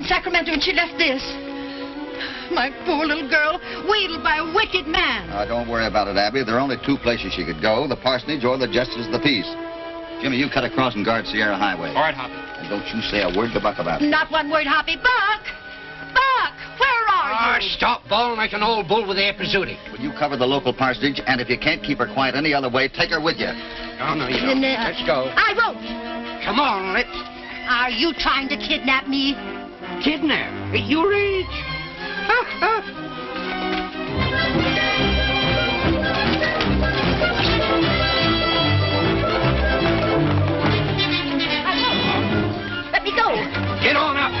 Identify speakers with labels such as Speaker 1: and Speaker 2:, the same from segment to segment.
Speaker 1: in Sacramento and she left this. My poor little girl, wheedled by a wicked man.
Speaker 2: Don't worry about it, Abby. There are only two places she could go, the parsonage or the justice of the peace. Jimmy, you cut across and guard Sierra Highway.
Speaker 3: All right, Hoppy.
Speaker 2: And don't you say a word to Buck about it.
Speaker 1: Not one word, Hoppy. Buck! Buck! Where are you?
Speaker 4: Stop bawling like an old bull with the episodic.
Speaker 2: Will you cover the local parsonage, and if you can't keep her quiet any other way, take her with you.
Speaker 4: No, you don't. Let's go.
Speaker 1: I won't.
Speaker 4: Come on, let's...
Speaker 1: Are you trying to kidnap me?
Speaker 4: Kidnap? At your age?
Speaker 1: Let me go.
Speaker 4: Get on up.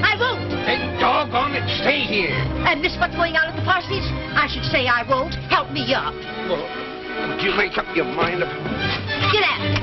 Speaker 1: I won't.
Speaker 4: Then doggone it, stay here.
Speaker 1: And miss what's going on at the parsonage? I should say I won't. Help me up.
Speaker 4: Well, would you make up your mind?
Speaker 1: Get at it.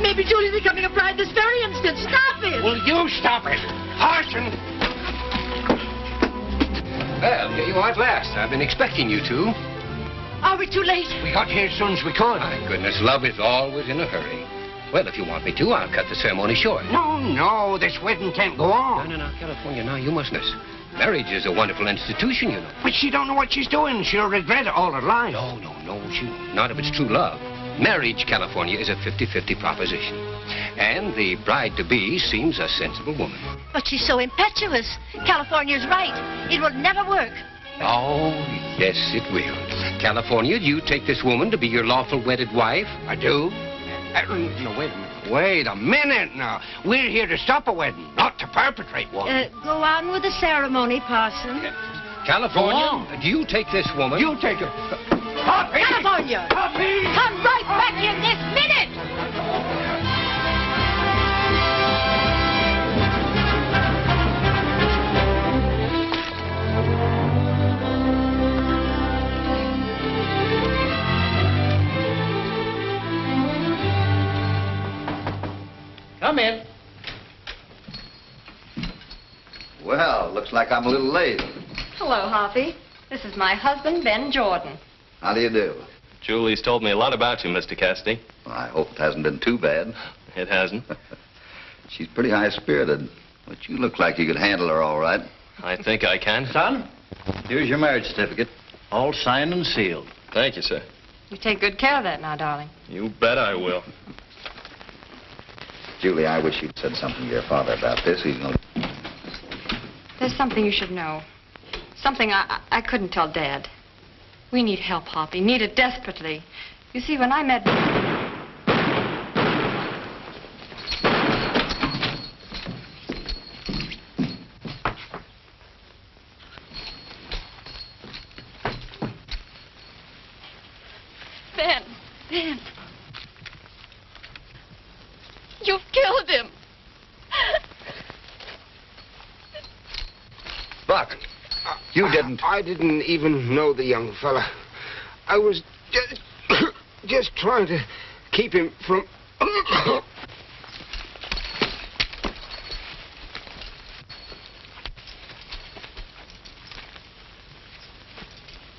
Speaker 1: Maybe Julie's becoming a bride this very instant. Stop it!
Speaker 4: Will you stop it? Parson!
Speaker 5: Well, here you are at last. I've been expecting you two.
Speaker 1: Are we too late?
Speaker 4: We got here as soon as we could.
Speaker 5: My goodness, love is always in a hurry. Well, if you want me to, I'll cut the ceremony short.
Speaker 4: No, this wedding can't go on.
Speaker 5: No, California, now you mustn't. Marriage is a wonderful institution, you know.
Speaker 4: But she don't know what she's doing. She'll regret it all her life.
Speaker 5: No, she not if it's true love. Marriage, California, is a 50-50 proposition. And the bride-to-be seems a sensible woman.
Speaker 1: But she's so impetuous. California's right. It will never work.
Speaker 5: Oh, yes, it will. California, do you take this woman to be your lawful wedded wife?
Speaker 4: I do. No, wait a minute. Wait a minute now. We're here to stop a wedding, not to perpetrate one.
Speaker 1: Go on with the ceremony, Parson.
Speaker 5: California, do you take this woman?
Speaker 4: You take her. Poppy!
Speaker 1: California!
Speaker 4: Poppy!
Speaker 1: Come right back here this minute!
Speaker 6: Come in.
Speaker 2: Well, looks like I'm a little late.
Speaker 7: Hello, Hoppy. This is my husband, Ben Jordan.
Speaker 2: How do you do?
Speaker 3: Julie's told me a lot about you, Mr. Cassidy.
Speaker 2: Well, I hope it hasn't been too bad.
Speaker 3: It hasn't.
Speaker 2: She's pretty high-spirited, but you look like you could handle her all right.
Speaker 3: I think I can.
Speaker 6: Son, here's your marriage certificate. All signed and sealed.
Speaker 3: Thank you, sir.
Speaker 7: You take good care of that now, darling.
Speaker 3: You bet I will.
Speaker 2: Julie, I wish you'd said something to your father about this. He's no...
Speaker 7: There's something you should know. Something I couldn't tell Dad. We need help, Hoppy. Need it desperately. You see, when I met... Ben. You've killed him.
Speaker 2: Buck, you didn't...
Speaker 4: I didn't even know the young fella. I was just trying to keep him from...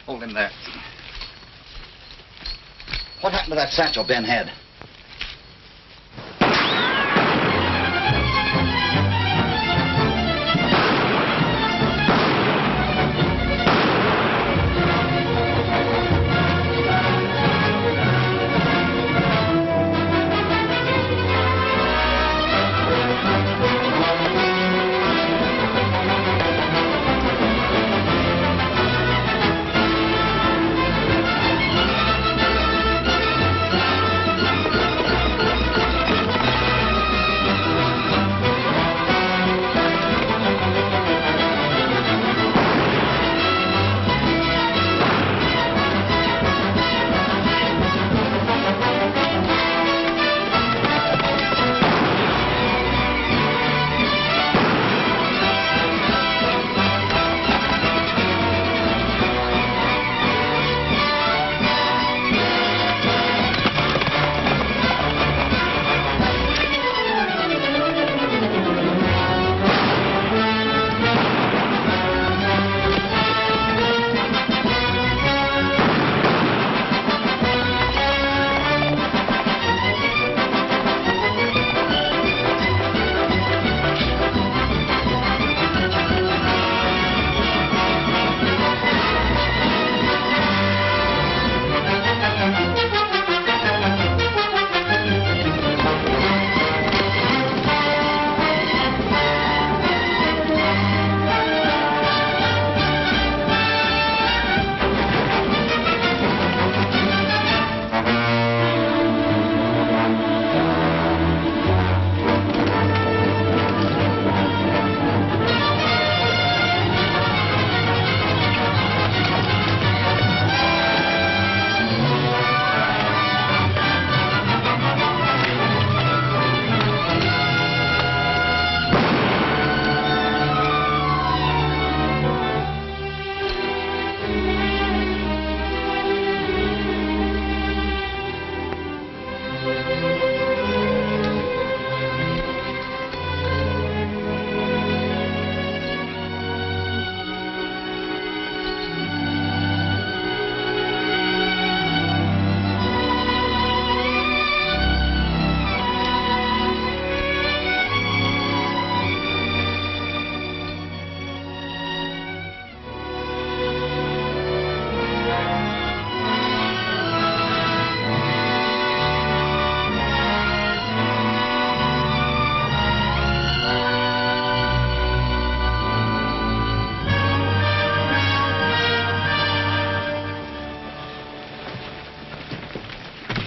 Speaker 2: Hold him there. What happened to that satchel Ben had?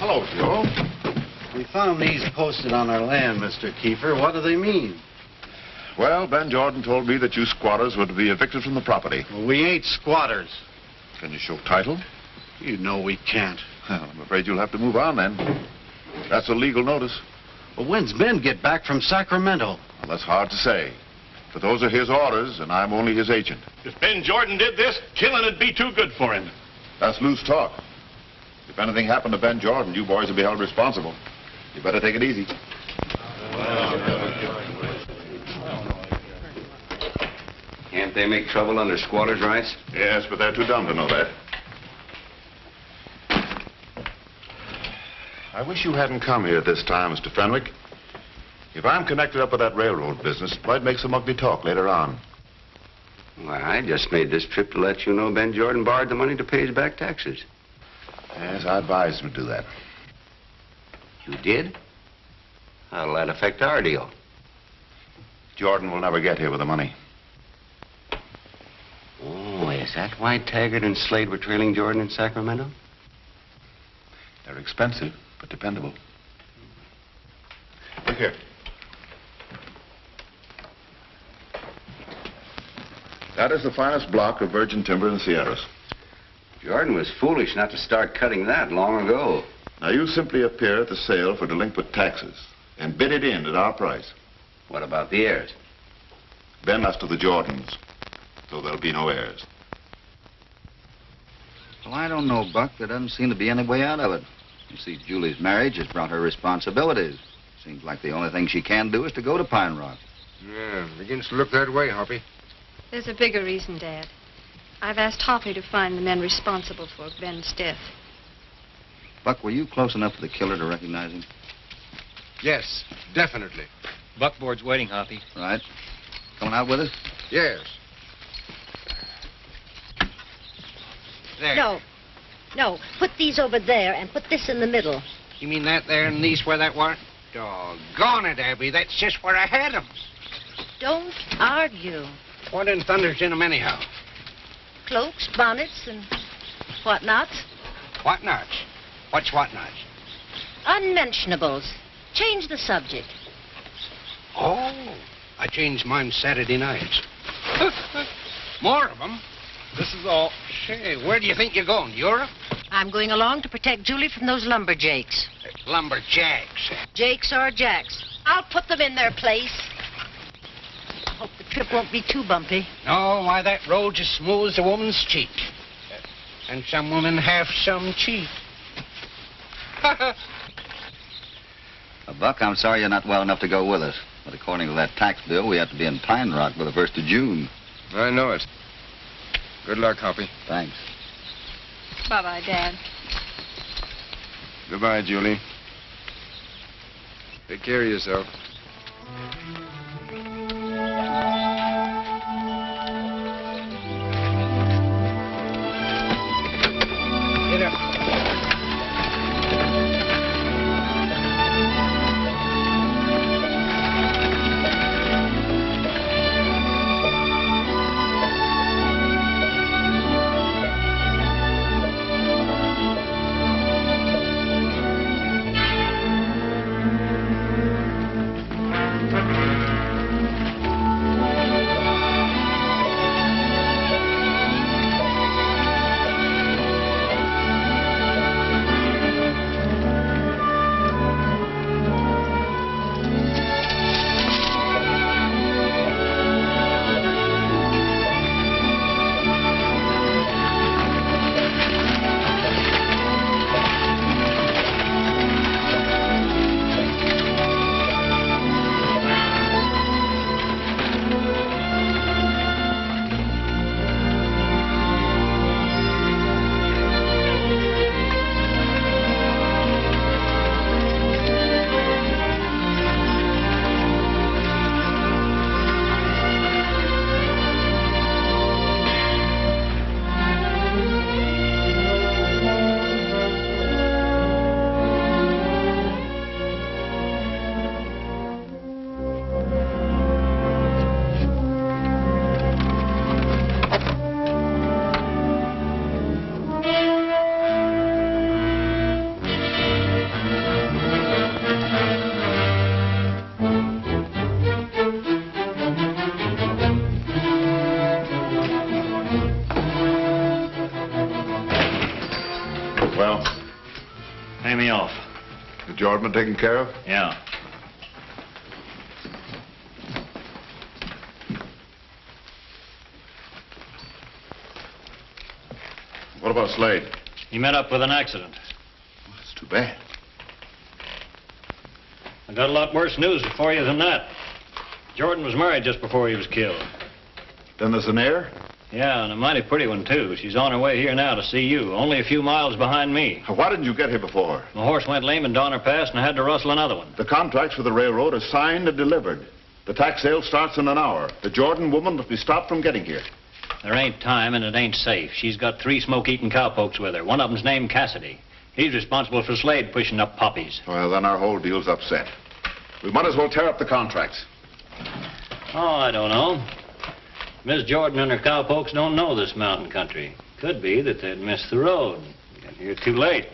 Speaker 8: Hello, Joe. We found these posted on our land, Mr. Kiefer. What do they mean?
Speaker 9: Well, Ben Jordan told me that you squatters were to be evicted from the property.
Speaker 8: Well, we ain't squatters.
Speaker 9: Can you show title?
Speaker 8: You know we can't.
Speaker 9: Well, I'm afraid you'll have to move on then. That's a legal notice.
Speaker 8: Well, when's Ben get back from Sacramento?
Speaker 9: Well, that's hard to say. But those are his orders, and I'm only his agent.
Speaker 10: If Ben Jordan did this, killing would be too good for him.
Speaker 9: That's loose talk. If anything happened to Ben Jordan, you boys would be held responsible. You better take it easy.
Speaker 5: Can't they make trouble under squatters' rights?
Speaker 9: Yes, but they're too dumb to know that. I wish you hadn't come here this time, Mr. Fenwick. If I'm connected up with that railroad business, it might make some ugly talk later on.
Speaker 5: Why, I just made this trip to let you know Ben Jordan borrowed the money to pay his back taxes.
Speaker 9: Yes, I advised him to do that.
Speaker 5: You did? How'll that affect our deal?
Speaker 9: Jordan will never get here with the money.
Speaker 5: Oh, is that why Taggart and Slade were trailing Jordan in Sacramento?
Speaker 9: They're expensive, but dependable. Look here. That is the finest block of virgin timber in the Sierras.
Speaker 5: Jordan was foolish not to start cutting that long ago.
Speaker 9: Now, you simply appear at the sale for delinquent taxes and bid it in at our price.
Speaker 5: What about the heirs?
Speaker 9: Ben left to the Jordans, so there'll be no heirs.
Speaker 2: Well, I don't know, Buck. There doesn't seem to be any way out of it. You see, Julie's marriage has brought her responsibilities. Seems like the only thing she can do is to go to Pine Rock.
Speaker 4: Yeah, begins to look that way, Hoppy.
Speaker 7: There's a bigger reason, Dad. I've asked Hoppy to find the men responsible for Ben's death.
Speaker 2: Buck, were you close enough to the killer to recognize him?
Speaker 4: Yes, definitely.
Speaker 6: Buckboard's waiting, Hoppy.
Speaker 2: Right. Coming out with us?
Speaker 4: Yes. There.
Speaker 11: No. No. Put these over there and put this in the middle.
Speaker 4: You mean that there and these where that were? Doggone it, Abby. That's just where I had 'em.
Speaker 11: Don't argue.
Speaker 4: What in thunder's in 'em anyhow?
Speaker 11: Cloaks, bonnets, and whatnots.
Speaker 4: Whatnots? What's whatnots?
Speaker 11: Unmentionables. Change the subject.
Speaker 4: Oh, I changed mine Saturday nights. More of 'em.
Speaker 6: This is all.
Speaker 4: Say, where do you think you're going? Europe?
Speaker 11: I'm going along to protect Julie from those lumberjakes.
Speaker 4: Lumberjacks.
Speaker 11: Jakes or jacks. I'll put them in their place. I hope the trip won't be too bumpy.
Speaker 4: No, why, that road's as smooth as a woman's cheek. And some women have some cheek.
Speaker 2: Buck, I'm sorry you're not well enough to go with us. But according to that tax bill, we have to be in Pine Rock by the 1st of June.
Speaker 6: I know it. Good luck, Hoppy.
Speaker 2: Thanks.
Speaker 7: Bye-bye, Dad.
Speaker 6: Goodbye, Julie. Take care of yourself.
Speaker 4: Get up.
Speaker 9: Well,
Speaker 6: Pay me off.
Speaker 9: the Jordan been taken care of?
Speaker 6: Yeah.
Speaker 9: What about Slade?
Speaker 6: He met up with an accident.
Speaker 9: That's too bad.
Speaker 6: I got a lot worse news for you than that. Jordan was married just before he was killed.
Speaker 9: Then there's an heir?
Speaker 6: Yeah, and a mighty pretty one, too. She's on her way here now to see you, only a few miles behind me.
Speaker 9: Why didn't you get here before?
Speaker 6: My horse went lame in Donner Pass, and I had to rustle another one.
Speaker 9: The contracts for the railroad are signed and delivered. The tax sale starts in an hour. The Jordan woman must be stopped from getting here.
Speaker 6: There ain't time, and it ain't safe. She's got 3 smoke-eating cowpokes with her. One of them's named Cassidy. He's responsible for Slade pushing up poppies.
Speaker 9: Well, then our whole deal's upset. We might as well tear up the contracts.
Speaker 6: Oh, I don't know. Miss Jordan and her cowpokes don't know this mountain country. Could be that they'd missed the road. Get here too late.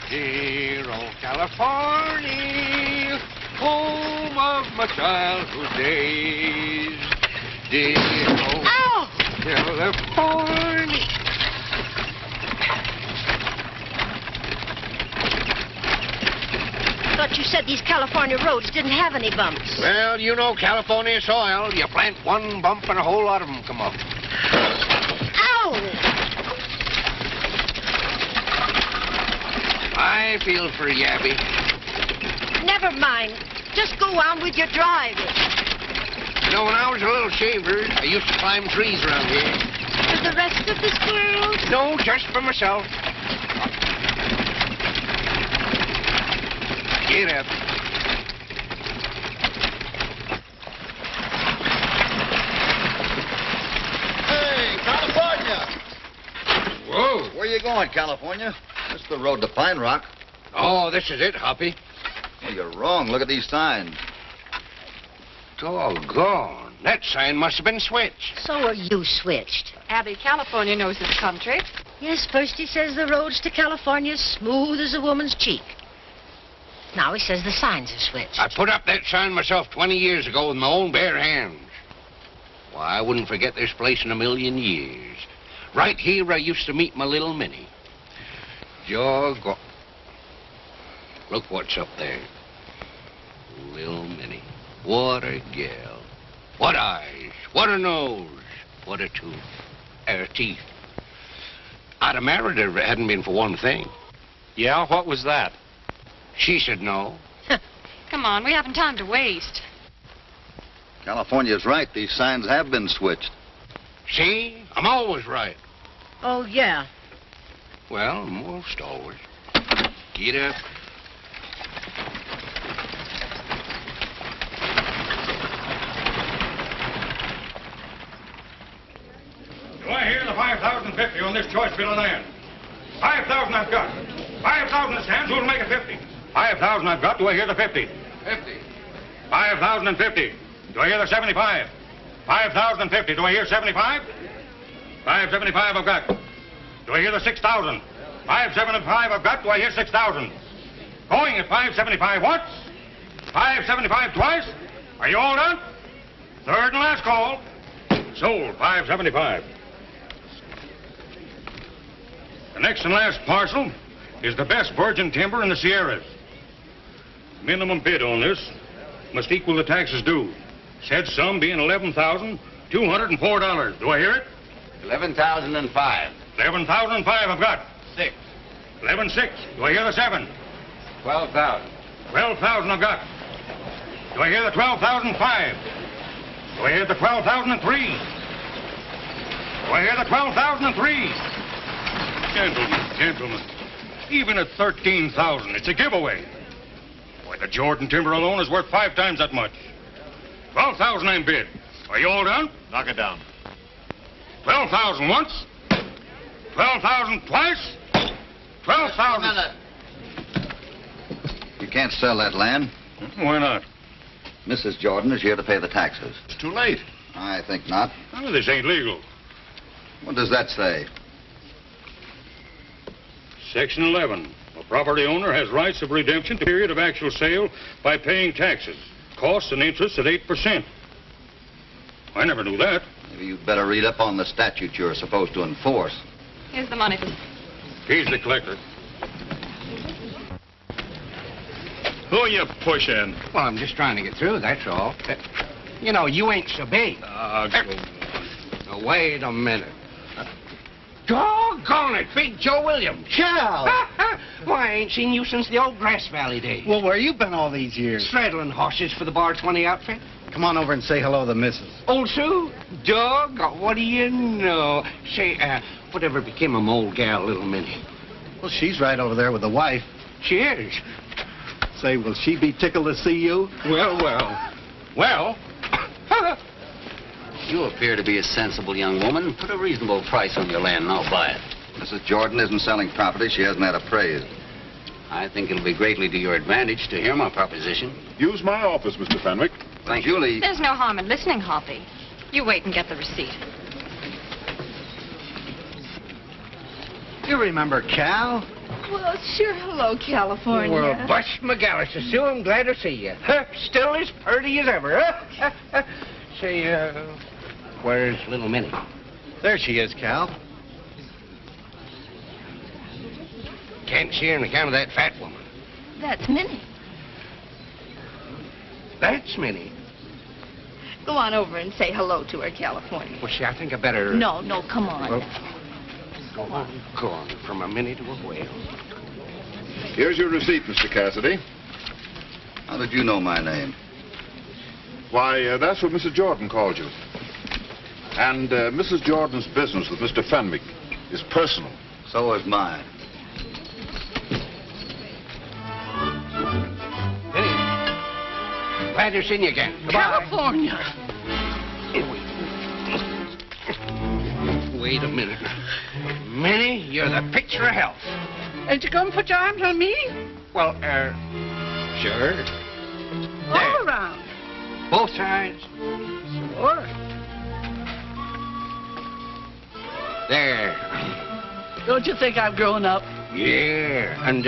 Speaker 4: Dear old California, home of my childhood days. Dear old California.
Speaker 11: I thought you said these California roads didn't have any bumps.
Speaker 4: Well, you know California soil. You plant one bump and a whole lot of them come up.
Speaker 11: Ow!
Speaker 4: I feel for you, Abby.
Speaker 11: Never mind. Just go on with your driving.
Speaker 4: You know, when I was a little shaver, I used to climb trees around here.
Speaker 11: For the rest of the squirrels?
Speaker 4: No, just for myself. Get up.
Speaker 2: Hey, California!
Speaker 4: Whoa.
Speaker 2: Where you going, California? This is the road to Pine Rock.
Speaker 4: Oh, this is it, Hoppy.
Speaker 2: Well, you're wrong. Look at these signs.
Speaker 4: Doggone. That sign must have been switched.
Speaker 11: So are you switched.
Speaker 7: Abby, California knows his country.
Speaker 11: Yes, first he says the roads to California smooth as a woman's cheek. Now he says the signs are switched.
Speaker 4: I put up that sign myself 20 years ago with my own bare hands. Why, I wouldn't forget this place in a million years. Right here I used to meet my little Minnie. Doggone. Look what's up there. Little Minnie. What a gal. What eyes. What a nose. What a tooth. Her teeth. I'd have married her if it hadn't been for one thing.
Speaker 3: Yeah, what was that?
Speaker 4: She should know.
Speaker 7: Come on, we haven't time to waste.
Speaker 2: California's right. These signs have been switched.
Speaker 4: See? I'm always right.
Speaker 11: Oh, yeah.
Speaker 4: Well, most always. Get up.
Speaker 10: Do I hear the 5,050 on this choice bit of land? 5,000 I've got. 5,000 it stands. Who'll make it 50? 5,000 I've got. Do I hear the 50?
Speaker 4: 50.
Speaker 10: 5,050. Do I hear the 75? 5,050. Do I hear 75? 575 I've got. Do I hear the 6,000? 575 I've got. Do I hear 6,000? Going at 575 once. 575 twice. Are you all done? Third and last call. Sold. 575. The next and last parcel is the best virgin timber in the Sierras. Minimum bid on this must equal the taxes due. Said sum being $11,204. Do I hear it?
Speaker 4: 11,005.
Speaker 10: 11,005 I've got.
Speaker 4: 6.
Speaker 10: 11,600. Do I hear the 7?
Speaker 4: 12,000.
Speaker 10: 12,000 I've got. Do I hear the 12,005? Do I hear the 12,003? Do I hear the 12,003? Gentlemen, even at 13,000, it's a giveaway. Why, the Jordan timber alone is worth 5 times that much. 12,000 I'm bid. Are you all done?
Speaker 3: Knock it down.
Speaker 10: 12,000 once. 12,000 twice. 12,000.
Speaker 2: You can't sell that land.
Speaker 10: Why not?
Speaker 2: Mrs. Jordan is here to pay the taxes.
Speaker 10: It's too late.
Speaker 2: I think not.
Speaker 10: Oh, this ain't legal.
Speaker 2: What does that say?
Speaker 10: Section 11. A property owner has rights of redemption to period of actual sale by paying taxes, costs and interest at 8%. I never knew that.
Speaker 2: Maybe you'd better read up on the statute you're supposed to enforce.
Speaker 7: Here's the money.
Speaker 10: He's the collector.
Speaker 3: Who are you pushing?
Speaker 4: Well, I'm just trying to get through, that's all. You know, you ain't so big. Now, wait a minute. Doggone it, Big Joe Williams.
Speaker 8: Cal!
Speaker 4: Why, I ain't seen you since the old Grass Valley days.
Speaker 8: Well, where you been all these years?
Speaker 4: Straddling horses for the Bar 20 outfit.
Speaker 8: Come on over and say hello to the missus.
Speaker 4: Old Sue? Doggone, what do you know? Say, whatever became of my old gal, little Minnie?
Speaker 8: Well, she's right over there with the wife.
Speaker 4: She is.
Speaker 8: Say, will she be tickled to see you?
Speaker 4: Well.
Speaker 12: You appear to be a sensible young woman. Put a reasonable price on your land and I'll buy it.
Speaker 2: Mrs. Jordan isn't selling property she hasn't had appraised.
Speaker 12: I think it'll be greatly to your advantage to hear my proposition.
Speaker 9: Use my office, Mr. Fenwick.
Speaker 2: Thank you. Julie.
Speaker 7: There's no harm in listening, Hoppy. You wait and get the receipt.
Speaker 8: You remember Cal?
Speaker 11: Well, sure. Hello, California.
Speaker 4: Well, bust McAllister, Sue, I'm glad to see you. Still as purty as ever, huh? Say, where's little Minnie?
Speaker 8: There she is, Cal.
Speaker 4: Can't see her on account of that fat woman.
Speaker 11: That's Minnie.
Speaker 4: That's Minnie.
Speaker 11: Go on over and say hello to her, California.
Speaker 4: Well, see, I think I better...
Speaker 11: No, come on.
Speaker 4: Well, go on. From a Minnie to a whale.
Speaker 9: Here's your receipt, Mr. Cassidy.
Speaker 2: How did you know my name?
Speaker 9: Why, that's what Mrs. Jordan called you. And Mrs. Jordan's business with Mr. Fenwick is personal.
Speaker 2: So is mine.
Speaker 4: Minnie, glad to see you again. Goodbye.
Speaker 11: California.
Speaker 4: Wait a minute. Minnie, you're the picture of health.
Speaker 11: And you come put your arms on me?
Speaker 4: Well, sure.
Speaker 11: All around.
Speaker 4: Both sides.
Speaker 11: Sure.
Speaker 4: There.
Speaker 11: Don't you think I've grown up?
Speaker 4: Yeah. And,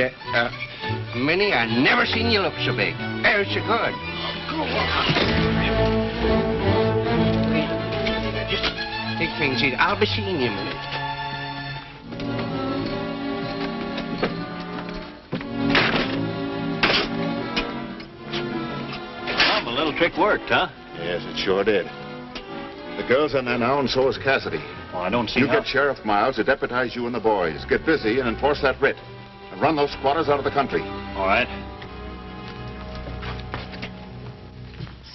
Speaker 4: Minnie, I never seen you look so big. There's so good.
Speaker 11: Go on.
Speaker 4: Wait a minute. Just take things easy. I'll be seeing you a minute.
Speaker 6: Well, the little trick worked, huh?
Speaker 9: Yes, it sure did. The girl's in there now, and so is Cassidy.
Speaker 6: Well, I don't see
Speaker 9: You
Speaker 6: how...
Speaker 9: get Sheriff Miles to deputize you and the boys. Get busy and enforce that writ. And run those squatters out of the country.
Speaker 6: All right.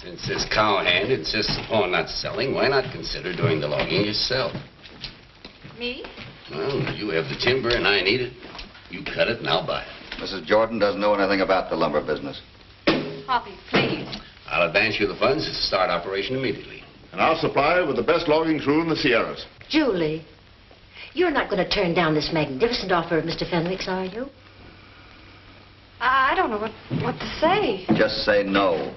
Speaker 12: Since this cowhand insists upon not selling, why not consider doing the logging yourself?
Speaker 7: Me?
Speaker 12: Well, you have the timber and I need it. You cut it and I'll buy it.
Speaker 2: Mrs. Jordan doesn't know anything about the lumber business.
Speaker 7: Hoppy, please.
Speaker 12: I'll advance you the funds to start operation immediately.
Speaker 9: And I'll supply with the best logging crew in the Sierras.
Speaker 13: Julie, you're not going to turn down this magnificent offer of Mr. Fenwick's, are you?
Speaker 7: I don't know what to say.
Speaker 2: Just say no.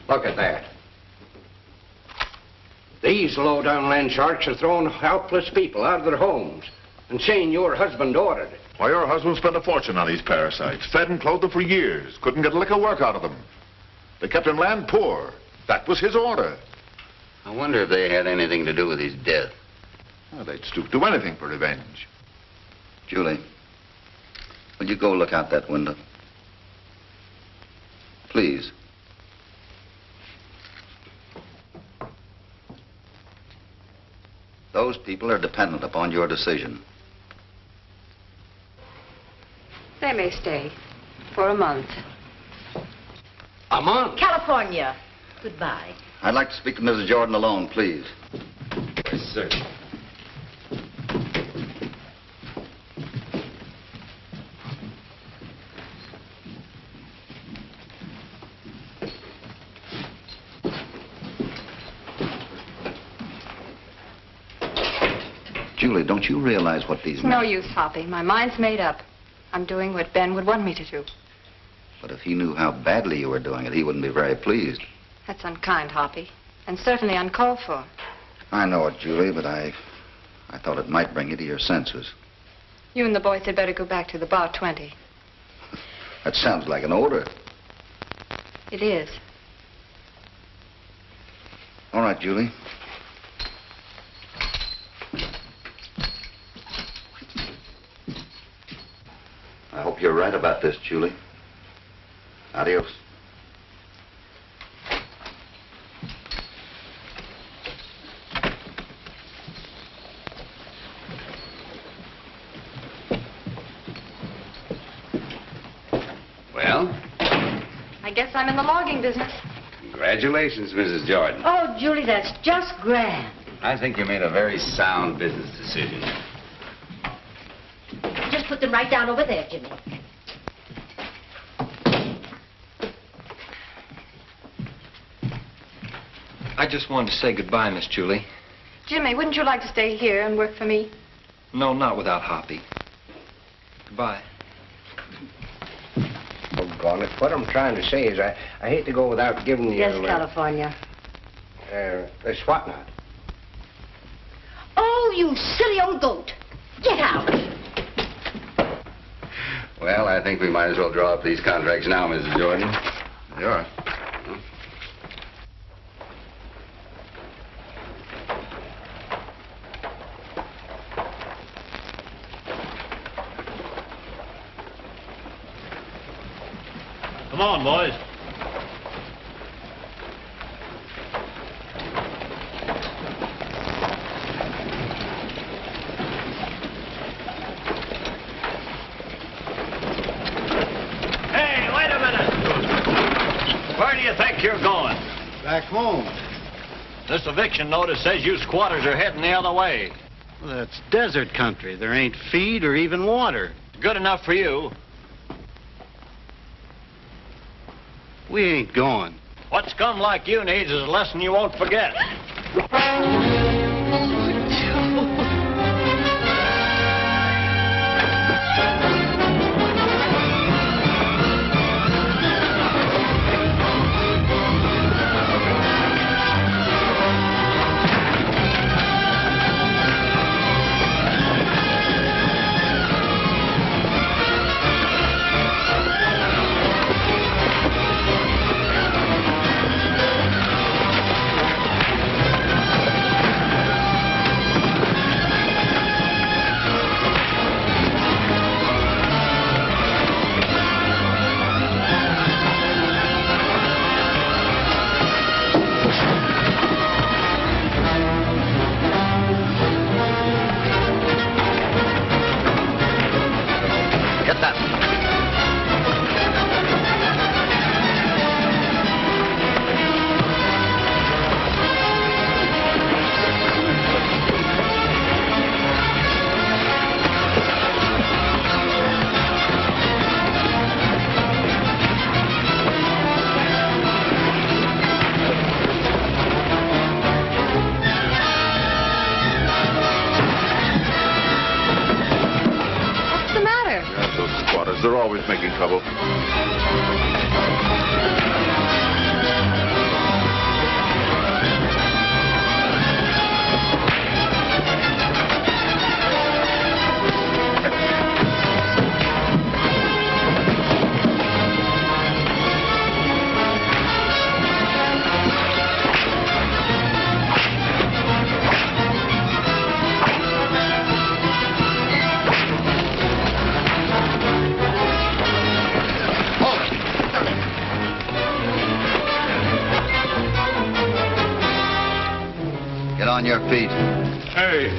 Speaker 4: Look at that. These low-down land sharks are throwing helpless people out of their homes and saying your husband ordered it.
Speaker 9: Why, your husband spent a fortune on these parasites. Fed and clothed them for years. Couldn't get a lick of work out of them. They kept him land poor. That was his order.
Speaker 12: I wonder if they had anything to do with his death.
Speaker 9: Well, they'd stoop to anything for revenge.
Speaker 2: Julie, will you go look out that window? Please. Those people are dependent upon your decision.
Speaker 7: They may stay for a month.
Speaker 4: A month?
Speaker 13: California. Goodbye.
Speaker 2: I'd like to speak to Mrs. Jordan alone, please.
Speaker 12: Yes, sir.
Speaker 2: Julie, don't you realize what these
Speaker 7: It's no use, Hoppy. My mind's made up. I'm doing what Ben would want me to do.
Speaker 2: But if he knew how badly you were doing it, he wouldn't be very pleased.
Speaker 7: That's unkind, Hoppy. And certainly uncalled for.
Speaker 2: I know it, Julie, but I thought it might bring you to your senses.
Speaker 7: You and the boys had better go back to the bar 20.
Speaker 2: That sounds like an order.
Speaker 7: It is.
Speaker 2: All right, Julie. I hope you're right about this, Julie. Adios.
Speaker 12: Well?
Speaker 7: I guess I'm in the logging business.
Speaker 12: Congratulations, Mrs. Jordan.
Speaker 13: Oh, Julie, that's just grand.
Speaker 12: I think you made a very sound business decision.
Speaker 13: Just put them right down over there, Jimmy.
Speaker 5: I just wanted to say goodbye, Miss Julie.
Speaker 7: Jimmy, wouldn't you like to stay here and work for me?
Speaker 5: No, not without Hoppy. Goodbye.
Speaker 4: Oh, God, what I'm trying to say is I hate to go without giving you...
Speaker 13: Yes, California.
Speaker 4: This what not?
Speaker 13: Oh, you silly old goat. Get out.
Speaker 12: Well, I think we might as well draw up these contracts now, Mrs. Jordan.
Speaker 9: Yeah.
Speaker 6: Come on, boys. Hey, wait a minute. Where do you think you're going?
Speaker 8: Back home.
Speaker 6: This eviction notice says you squatters are heading the other way.
Speaker 8: Well, that's desert country. There ain't feed or even water.
Speaker 6: Good enough for you.
Speaker 8: We ain't going.
Speaker 6: What scum like you needs is a lesson you won't forget.
Speaker 9: They're always making trouble.
Speaker 2: On your feet.
Speaker 10: Hey,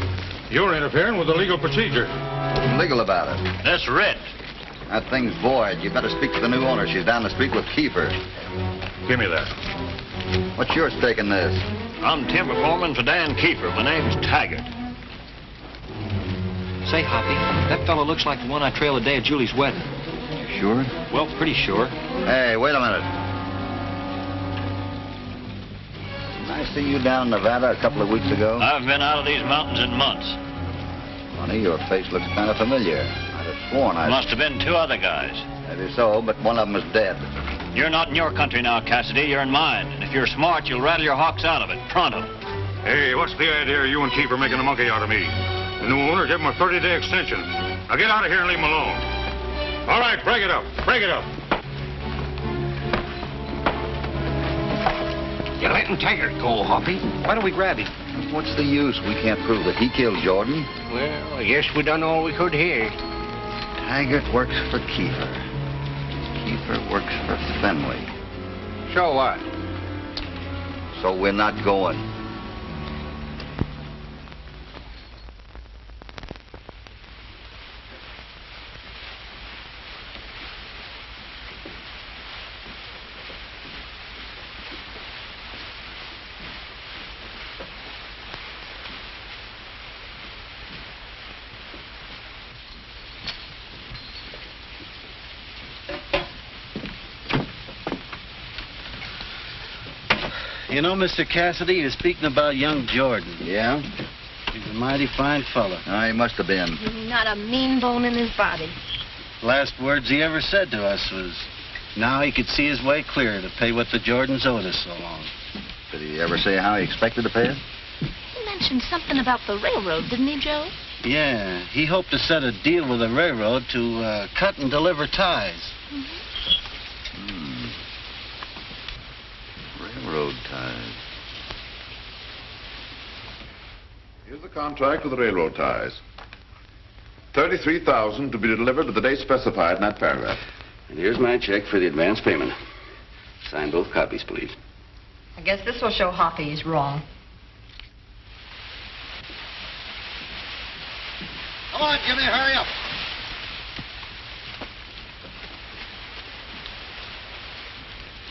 Speaker 10: you're interfering with the legal procedure.
Speaker 2: What's legal about it?
Speaker 6: This writ.
Speaker 2: That thing's void. You better speak to the new owner. She's down the street with Kiefer.
Speaker 10: Give me that.
Speaker 2: What's your stake in this?
Speaker 6: I'm timber foreman for Dan Kiefer. My name's Taggart.
Speaker 5: Say, Hoppy, that fellow looks like the one I trailed the day of Julie's wedding.
Speaker 2: You sure?
Speaker 5: Well, pretty sure.
Speaker 2: Hey, wait a minute. I see you down in Nevada a couple of weeks ago.
Speaker 6: I've been out of these mountains in months.
Speaker 2: Funny, your face looks kind of familiar. I'd have sworn I...
Speaker 6: Must have been two other guys.
Speaker 2: Maybe so, but one of them is dead.
Speaker 6: You're not in your country now, Cassidy. You're in mine. And if you're smart, you'll rattle your hawks out of it. Pronto.
Speaker 10: Hey, what's the idea of you and Kiefer making a monkey out of me? The new owner gave him a 30-day extension. Now get out of here and leave him alone. All right, break it up. Break it up.
Speaker 4: You're letting Taggart go, Hoppy.
Speaker 5: Why don't we grab him?
Speaker 2: What's the use? We can't prove that he killed Jordan.
Speaker 4: Well, I guess we done all we could here.
Speaker 2: Taggart works for Kiefer. Kiefer works for Fenley.
Speaker 4: So what?
Speaker 2: So we're not going.
Speaker 8: You know, Mr. Cassidy, you're speaking about young Jordan.
Speaker 2: Yeah?
Speaker 8: He's a mighty fine fellow.
Speaker 2: He must have been.
Speaker 11: Not a mean bone in his body.
Speaker 8: Last words he ever said to us was, now he could see his way clear to pay what the Jordans owed us so long.
Speaker 2: Did he ever say how he expected to pay it?
Speaker 11: He mentioned something about the railroad, didn't he, Joe?
Speaker 8: Yeah, he hoped to set a deal with the railroad to cut and deliver ties.
Speaker 2: Railroad ties.
Speaker 9: Here's the contract with the railroad ties. $33,000 to be delivered at the date specified in that paragraph.
Speaker 12: And here's my check for the advance payment. Sign both copies, please.
Speaker 7: I guess this will show Hoppy he's wrong.
Speaker 2: Come on, Jimmy, hurry up.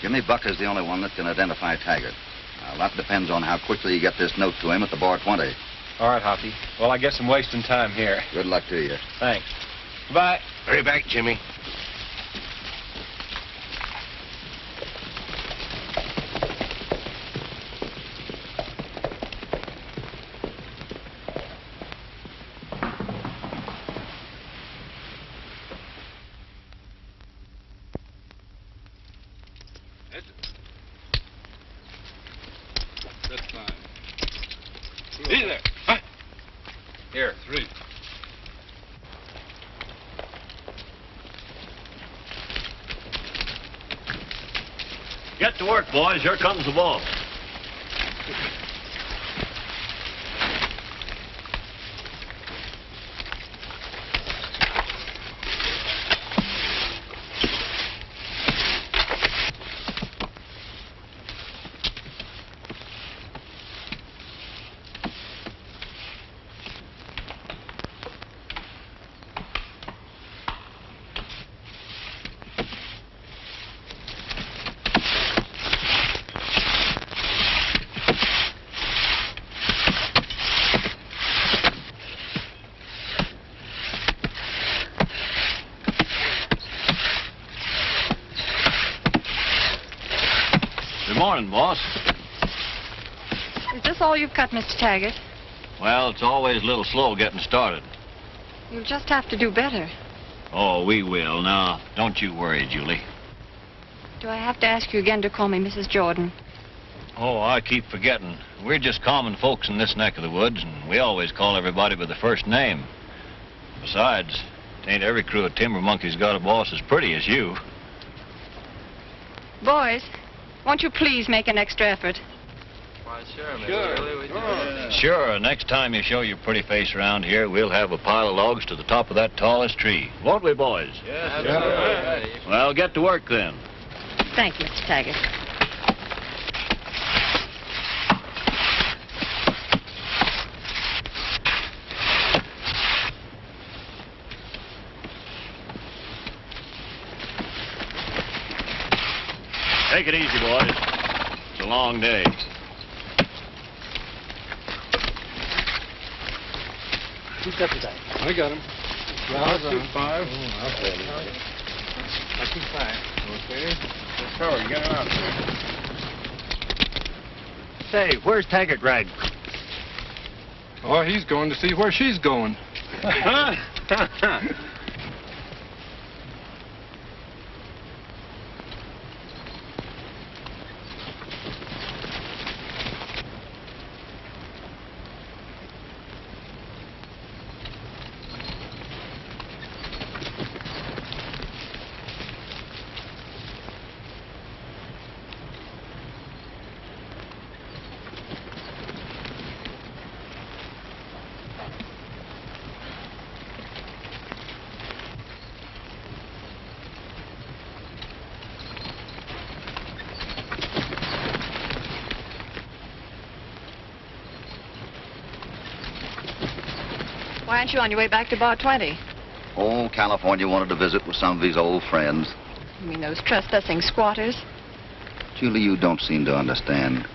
Speaker 2: Jimmy, Buck is the only one that can identify Taggart. Now, that depends on how quickly you get this note to him at the bar 20.
Speaker 14: All right, Hoppy. Well, I guess I'm wasting time here.
Speaker 2: Good luck to you.
Speaker 14: Thanks. Goodbye.
Speaker 4: Hurry back, Jimmy.
Speaker 14: That's fine. Easy there. Huh? Here, 3.
Speaker 6: Get to work, boys. Here comes the ball. Good morning, boss.
Speaker 7: Is this all you've cut, Mr. Taggart?
Speaker 6: Well, it's always a little slow getting started.
Speaker 7: You'll just have to do better.
Speaker 6: Oh, we will. Now, don't you worry, Julie.
Speaker 7: Do I have to ask you again to call me Mrs. Jordan?
Speaker 6: Oh, I keep forgetting. We're just common folks in this neck of the woods, and we always call everybody by the first name. Besides, it ain't every crew of timber monkeys got a boss as pretty as you.
Speaker 7: Boys, won't you please make an extra effort?
Speaker 14: Why, sure, Miss
Speaker 6: Sure.
Speaker 14: Shirley, we do.
Speaker 6: Sure, next time you show your pretty face around here, we'll have a pile of logs to the top of that tallest tree. Won't we, boys?
Speaker 14: Yes,
Speaker 6: sir. Well, get to work then.
Speaker 7: Thank you, Mr. Taggart.
Speaker 6: Take it easy, boys. It's a long day.
Speaker 14: Who's got the dice? I got him. Well, 2-5. I'll play it. 2-5. Okay. Let's go. Get him out there.
Speaker 6: Say, where's Taggart Rag?
Speaker 14: Oh, he's going to see where she's going.
Speaker 7: Why aren't you on your way back to Bar 20?
Speaker 2: Oh, California wanted to visit with some of his old friends.
Speaker 7: You mean those trespassing squatters?
Speaker 2: Julie, you don't seem to understand.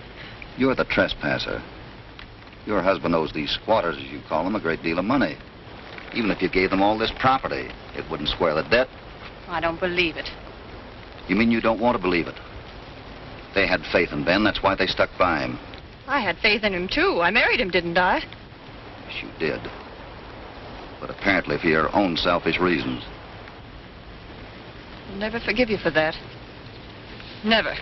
Speaker 2: You're the trespasser. Your husband owes these squatters, as you call them, a great deal of money. Even if you gave them all this property, it wouldn't square the debt.
Speaker 7: I don't believe it.
Speaker 2: You mean you don't want to believe it? They had faith in Ben, that's why they stuck by him.
Speaker 7: I had faith in him, too. I married him, didn't I?
Speaker 2: Yes, you did. But apparently for your own selfish reasons.
Speaker 7: I'll never forgive you for that. Never.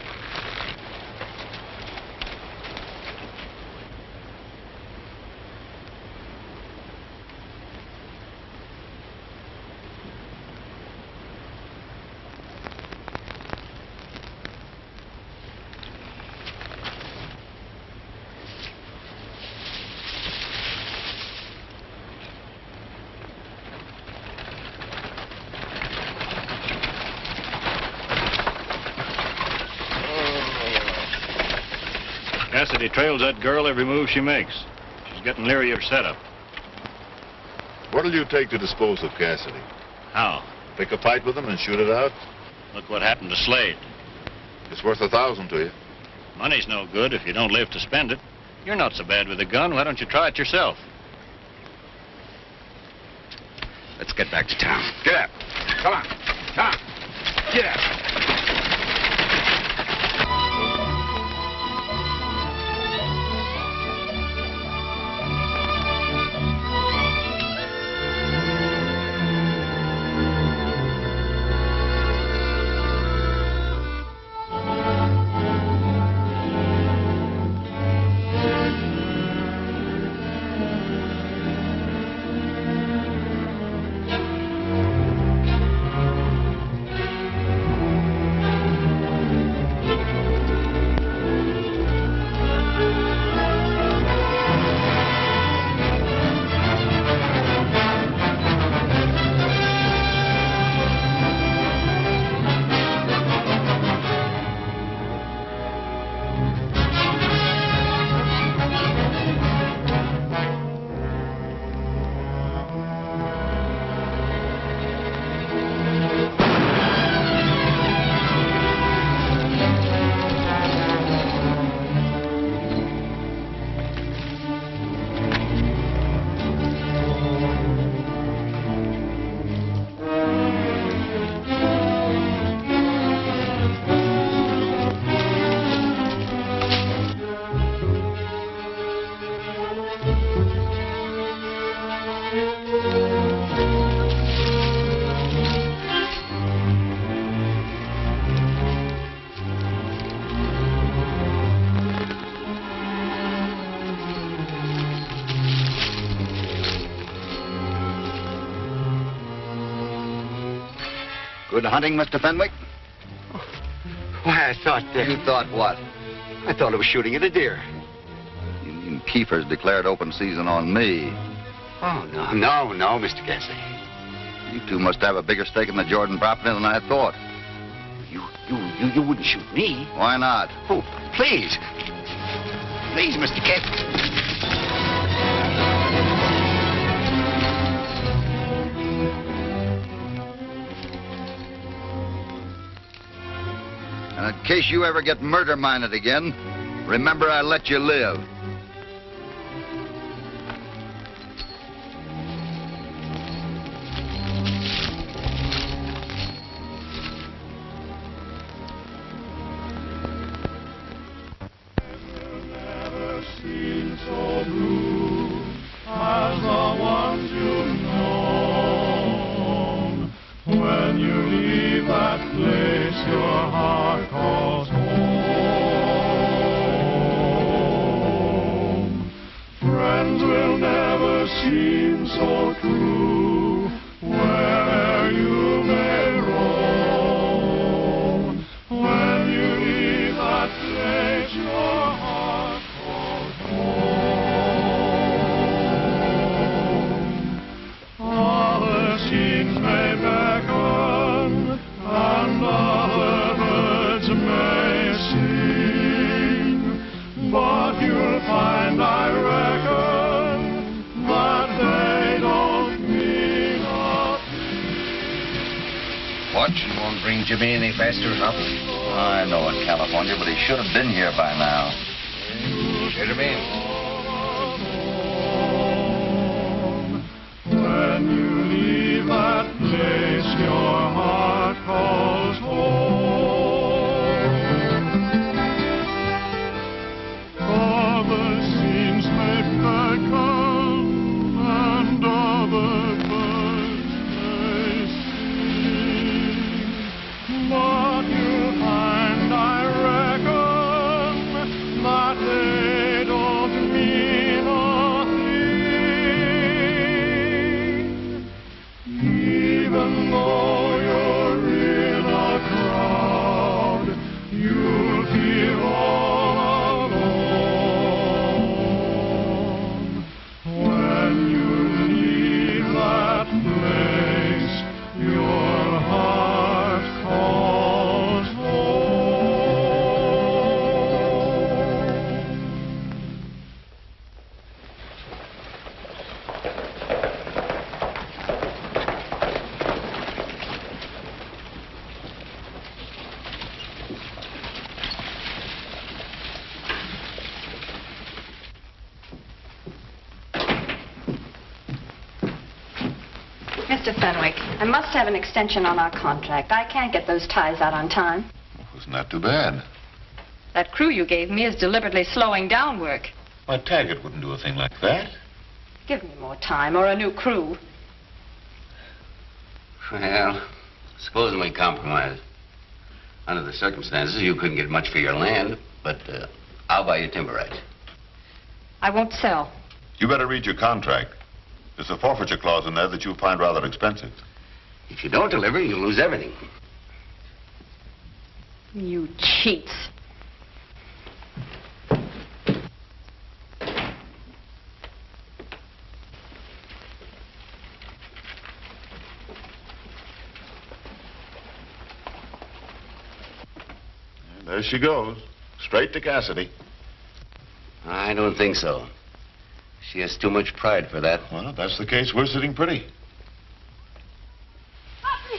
Speaker 6: Cassidy trails that girl every move she makes. She's getting leery of setup.
Speaker 9: What'll you take to dispose of Cassidy?
Speaker 6: How?
Speaker 9: Pick a fight with him and shoot it out?
Speaker 6: Look what happened to Slade.
Speaker 9: It's worth 1,000 to you.
Speaker 6: Money's no good if you don't live to spend it. You're not so bad with a gun. Why don't you try it yourself?
Speaker 4: Let's get back to town.
Speaker 9: Get up. Come on. Come on. Get up.
Speaker 2: Good hunting, Mr. Fenwick?
Speaker 4: Why, I thought...
Speaker 2: You thought what?
Speaker 4: I thought I was shooting at a deer.
Speaker 2: You mean Kiefer's declared open season on me?
Speaker 4: Oh, no, Mr. Gasly.
Speaker 2: You two must have a bigger stake in the Jordan property than I thought.
Speaker 4: You wouldn't shoot me.
Speaker 2: Why not?
Speaker 4: Oh, please. Please, Mr. Gasly.
Speaker 2: And in case you ever get murder-minded again, remember I let you live.
Speaker 15: When you leave that place, your heart calls home. Friends will never seem so true, where'er you may roam. When you leave that place, your heart calls home. Other scenes may beckon, and other birds may sing, but you'll find, I reckon, that they don't mean a thing.
Speaker 2: What? You won't bring Jimmy any faster enough? I know in California, but he should have been here by now.
Speaker 4: Should have been.
Speaker 15: When you leave that place, your heart calls home. Other scenes may beckon, and other birds may sing, but you'll find, I reckon, that they don't mean a thing. Even though you're real
Speaker 7: Mr. Fenwick, I must have an extension on our contract. I can't get those ties out on time.
Speaker 9: Wasn't that too bad?
Speaker 7: That crew you gave me is deliberately slowing down work.
Speaker 9: Why, Taggart wouldn't do a thing like that.
Speaker 7: Give me more time or a new crew.
Speaker 12: Well, supposing we compromise. Under the circumstances, you couldn't get much for your land, but I'll buy you timber rights.
Speaker 7: I won't sell.
Speaker 9: You better read your contract. There's a forfeiture clause in there that you'll find rather expensive.
Speaker 12: If you don't deliver, you'll lose everything.
Speaker 7: You cheats.
Speaker 9: There she goes. Straight to Cassidy.
Speaker 12: I don't think so. She has too much pride for that.
Speaker 9: Well, if that's the case, we're sitting pretty.
Speaker 11: Hoppy,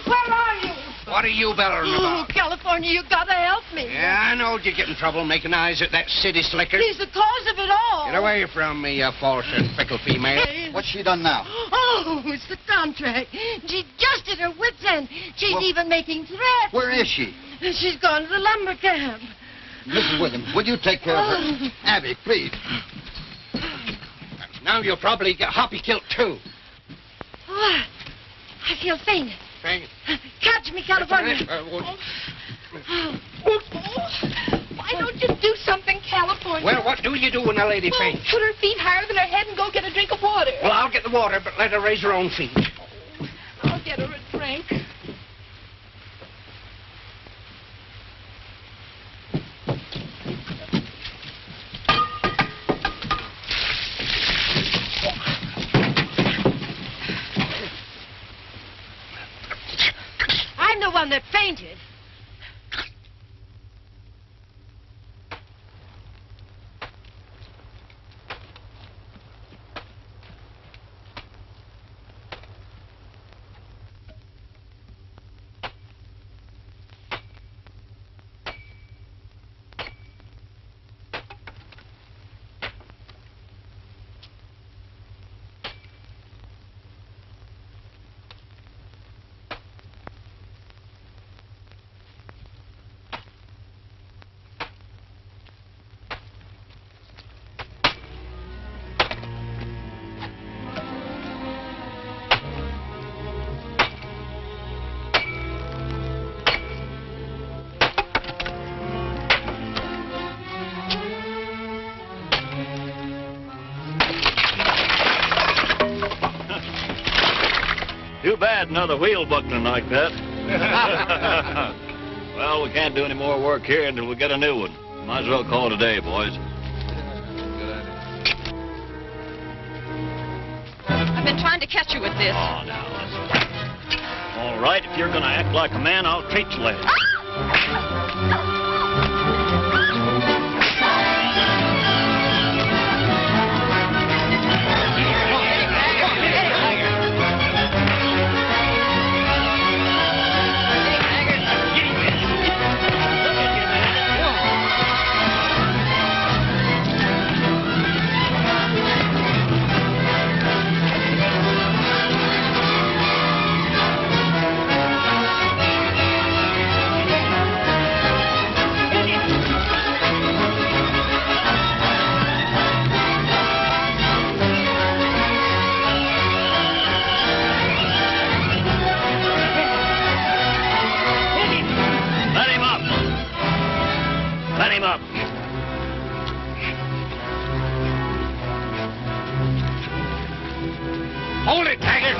Speaker 11: where are you?
Speaker 4: What are you bellering
Speaker 11: Oh,
Speaker 4: about?
Speaker 11: California, you gotta help me.
Speaker 4: Yeah, I know you get in trouble making eyes at that city slicker.
Speaker 11: He's the cause of it all.
Speaker 4: Get away from me, you false and fickle female.
Speaker 2: What's she done now?
Speaker 11: Oh, it's the contract. She just at her wit's end. She's even making threats.
Speaker 2: Where is she?
Speaker 11: She's gone to the lumber camp.
Speaker 2: Mrs. Williams, will you take care of her? Abby, please.
Speaker 4: Now you'll probably get Hoppy killed, too.
Speaker 11: Oh, I feel faint.
Speaker 4: Faint?
Speaker 11: Catch me, California. Why don't you do something, California?
Speaker 4: Well, what do you do when a lady faints?
Speaker 11: Put her feet higher than her head and go get a drink of water.
Speaker 4: Well, I'll get the water, but let her raise her own feet.
Speaker 11: I'll get her a drink. I'm the one that fainted.
Speaker 6: Too bad another wheel buckling like that. Well, we can't do any more work here until we get a new one. Might as well call it a day, boys.
Speaker 7: I've been trying to catch you with this.
Speaker 6: Oh, now, listen. All right, if you're going to act like a man, I'll treat you later.
Speaker 4: Hold it, Taggart!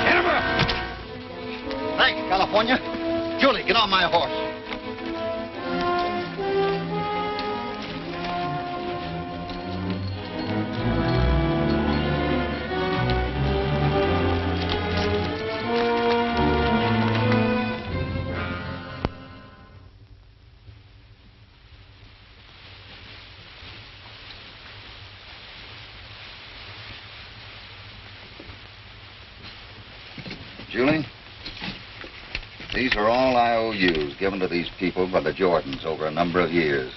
Speaker 4: Get him up!
Speaker 2: Thanks, California. Julie, get on my horse. Julie, these are all IOUs given to these people by the Jordans over a number of years.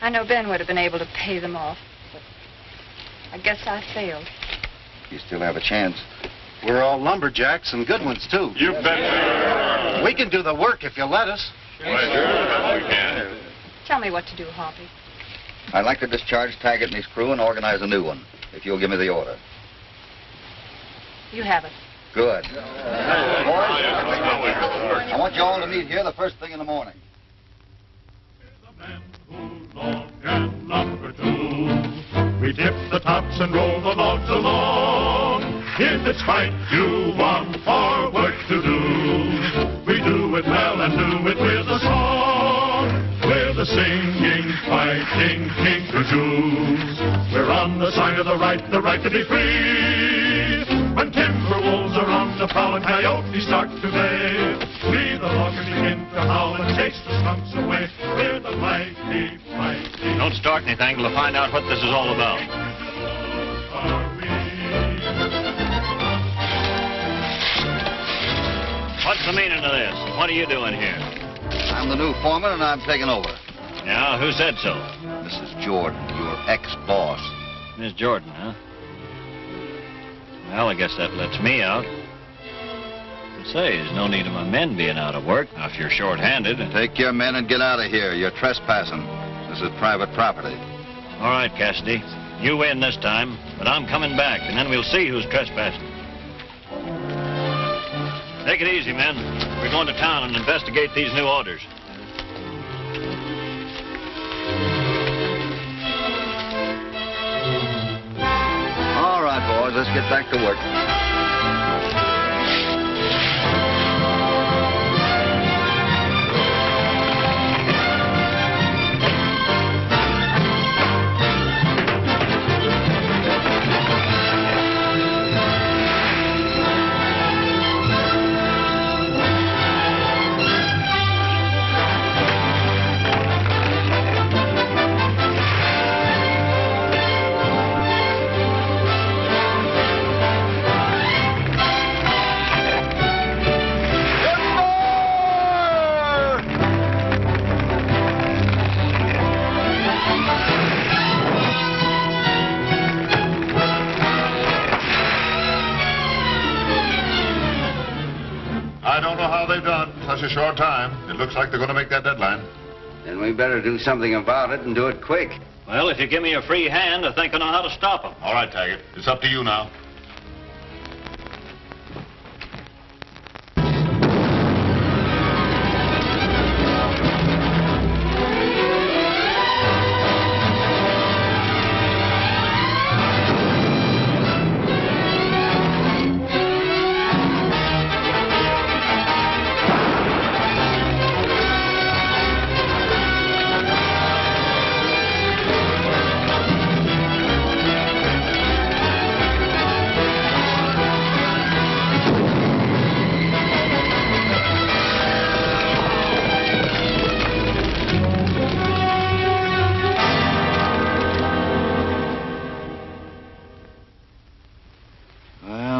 Speaker 7: I know Ben would have been able to pay them off, but I guess I failed.
Speaker 2: You still have a chance.
Speaker 8: We're all lumberjacks and good ones, too.
Speaker 9: You bet.
Speaker 8: We can do the work if you let us.
Speaker 9: Why, sure, we can.
Speaker 7: Tell me what to do, Hoppy.
Speaker 2: I'd like to discharge Taggart and his crew and organize a new one, if you'll give me the order.
Speaker 7: You have it.
Speaker 2: Good. Boys, I want you all to meet here the first thing in the morning.
Speaker 15: And lumber too. We dip the tops and roll the logs along. If it's fight you want or work to do, we do it well and do it with a song. We're the singing, fighting Kinkajous. We're on the side of the right to be free. When timber wolves are on the prowl and coyotes start to bay, we the loggers begin to howl and chase the skunks away. We're the mighty, mighty.
Speaker 6: Don't start anything till I find out what this is all about. What's the meaning of this? What are you doing here?
Speaker 2: I'm the new foreman, and I'm taking over.
Speaker 6: Yeah, who said so?
Speaker 2: Mrs. Jordan, your ex-boss.
Speaker 6: Miss Jordan, huh? Well, I guess that lets me out. But say, there's no need of my men being out of work. Now, if you're short-handed...
Speaker 2: Take your men and get out of here. You're trespassing. This is private property.
Speaker 6: All right, Cassidy. You win this time, but I'm coming back, and then we'll see who's trespassing. Take it easy, men. We're going to town and investigate these new orders.
Speaker 2: All right, boys, let's get back to work.
Speaker 9: I don't know how they've done such a short time. It looks like they're going to make that deadline.
Speaker 12: Then we better do something about it and do it quick.
Speaker 6: Well, if you give me a free hand, I think I know how to stop them.
Speaker 9: All right, Taggart. It's up to you now.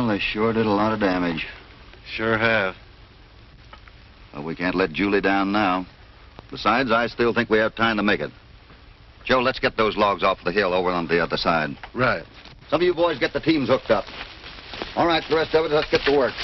Speaker 2: They sure did a lot of damage.
Speaker 8: Sure have.
Speaker 2: Well, we can't let Julie down now. Besides, I still think we have time to make it. Joe, let's get those logs off the hill over on the other side.
Speaker 8: Right.
Speaker 2: Some of you boys get the teams hooked up. All right, the rest of it, let's get to work.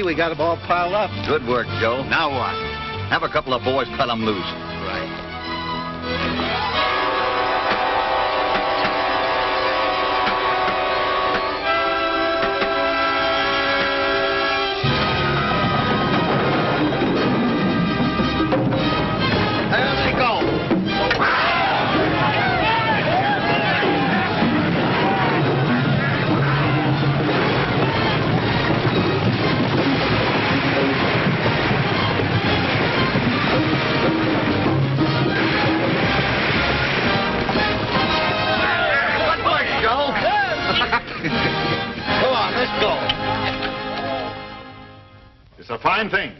Speaker 8: We got them all piled up.
Speaker 2: Good work, Joe.
Speaker 8: Now what?
Speaker 2: Have a couple of boys cut them loose.
Speaker 8: Right.
Speaker 2: There they go.
Speaker 8: Come on, let's go.
Speaker 9: It's a fine thing,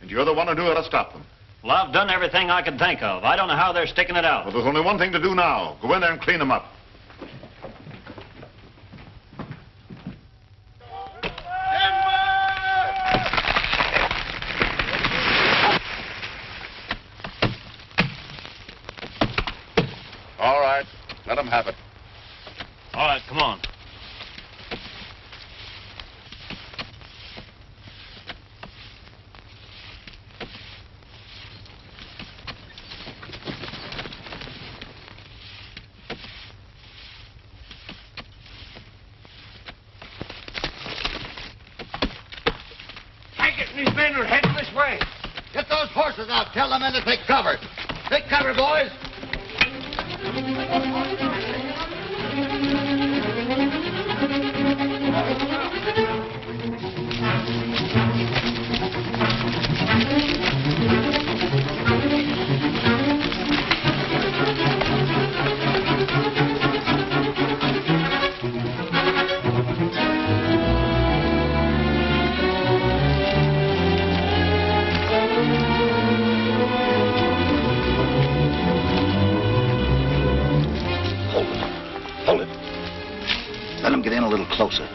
Speaker 9: and you're the one who knew how to stop them.
Speaker 6: Well, I've done everything I could think of. I don't know how they're sticking it out.
Speaker 9: Well, there's only one thing to do now. Go in there and clean them up.
Speaker 2: All right. Let them have it.
Speaker 6: All right, come on.
Speaker 4: These men are heading this way. Get those horses out. Tell the men to take cover. Take cover, boys.
Speaker 2: Hold it. Let them get in a little closer.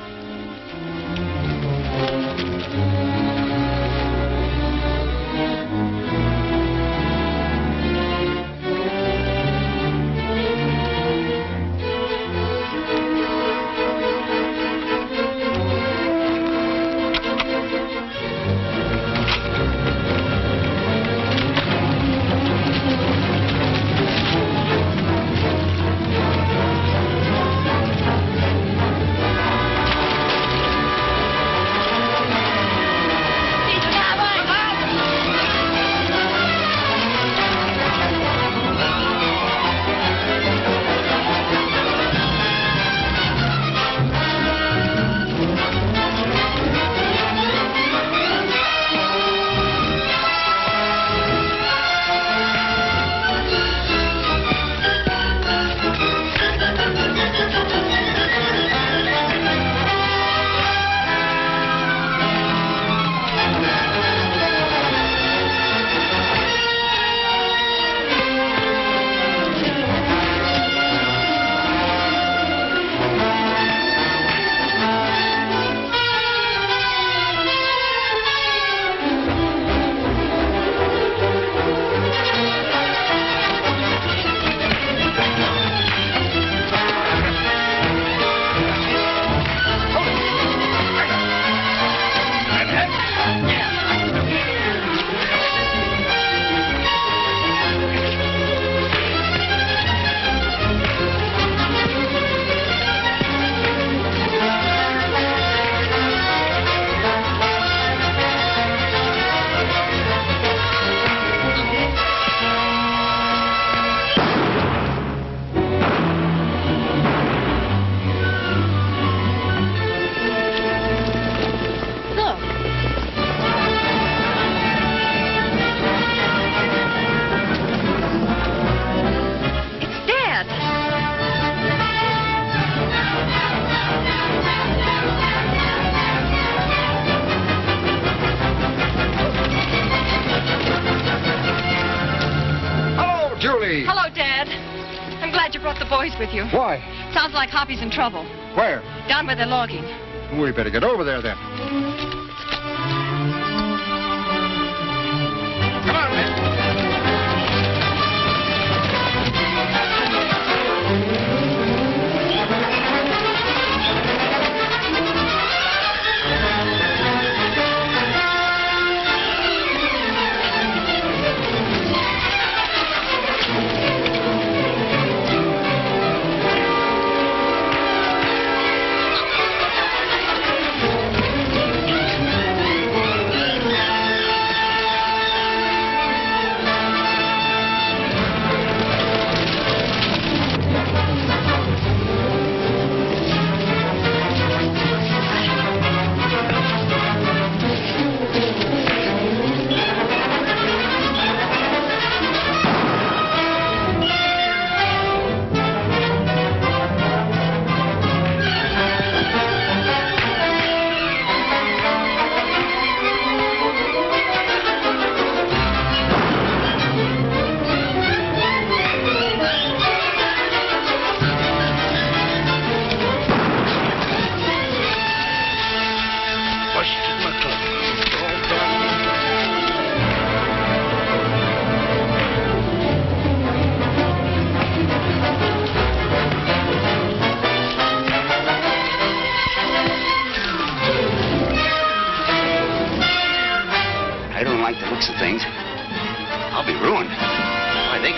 Speaker 7: Hello, Dad. I'm glad you brought the boys with you.
Speaker 14: Why?
Speaker 7: Sounds like Hoppy's in trouble.
Speaker 14: Where?
Speaker 7: Down where they're logging.
Speaker 14: We better get over there then.
Speaker 4: Come on, men.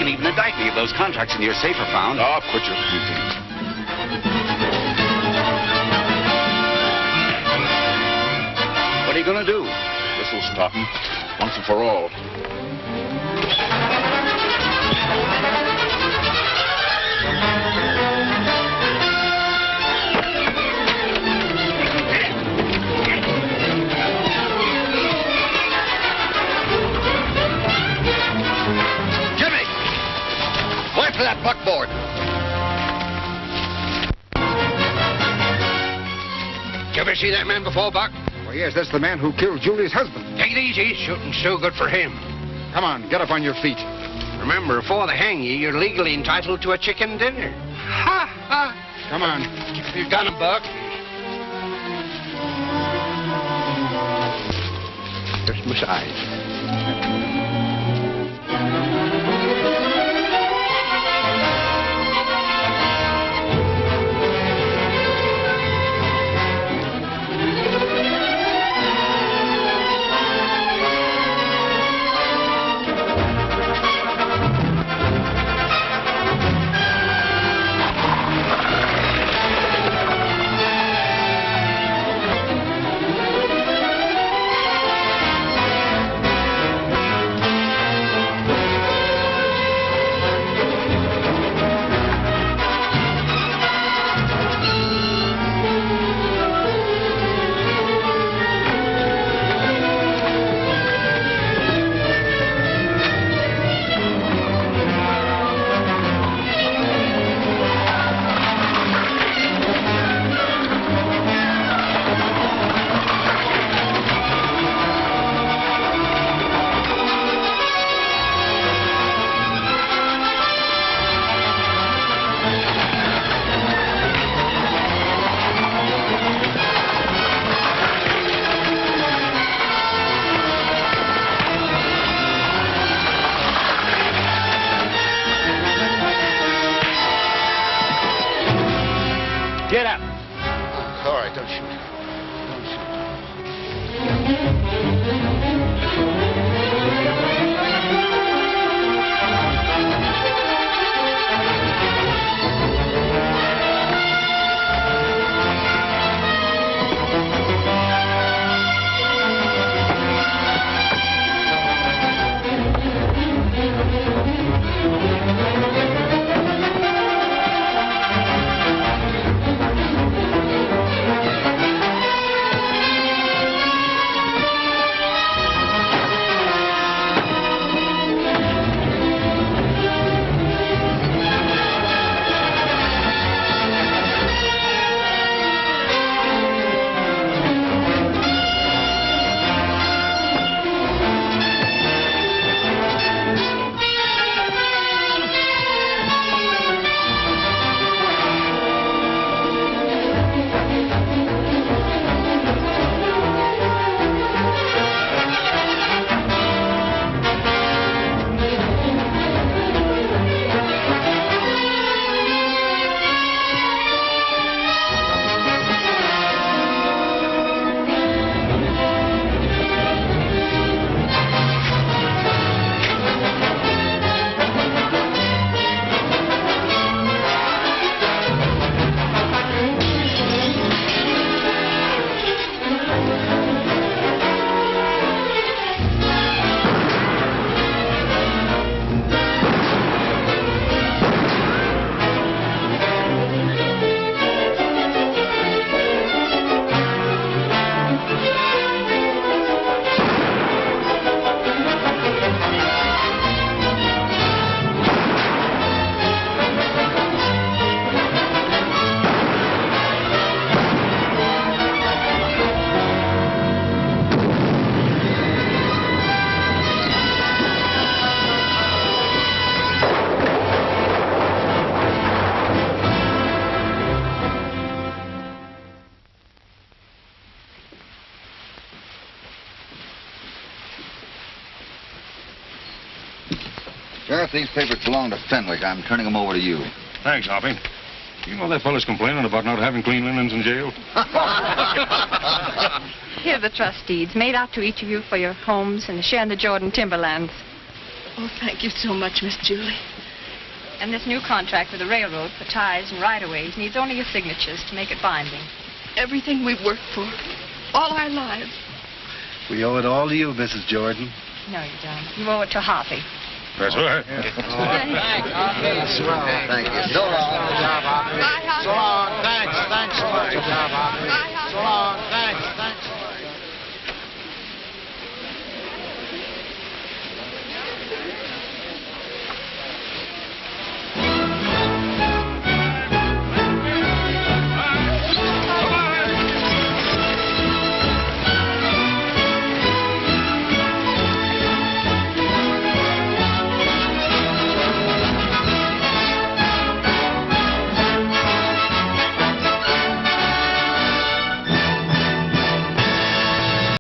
Speaker 12: can't even indict me if those contracts in your safe are found.
Speaker 9: Oh, quit your pretense.
Speaker 12: What are you going to do?
Speaker 9: This will stop him, once and for all.
Speaker 4: Jimmy! Wait for that buckboard. Did you ever see that man before, Buck?
Speaker 16: Well, yes, that's the man who killed Julie's husband.
Speaker 4: Take it easy. Shooting's too good for him.
Speaker 16: Come on, get up on your feet.
Speaker 4: Remember, before they hang you, you're legally entitled to a chicken dinner. Ha ha!
Speaker 16: Come on.
Speaker 4: You got him, Buck. Just massage.
Speaker 10: Get up.
Speaker 4: All right, don't shoot.
Speaker 2: Sheriff, these papers belong to Fenwick. I'm turning them over to you.
Speaker 10: Thanks, Hoppy. You know that fellow's complaining about not having clean linens in jail?
Speaker 7: Here are the trust deeds, made out to each of you for your homes and a share in the Jordan timberlands.
Speaker 1: Oh, thank you so much, Miss Julie.
Speaker 7: And this new contract with the railroad for ties and right-of-ways needs only your signatures to make it binding.
Speaker 1: Everything we've worked for, all our lives.
Speaker 8: We owe it all to you, Mrs. Jordan.
Speaker 7: No, you don't. You owe it to Hoppy.
Speaker 9: That's right.
Speaker 2: Thank you. So long.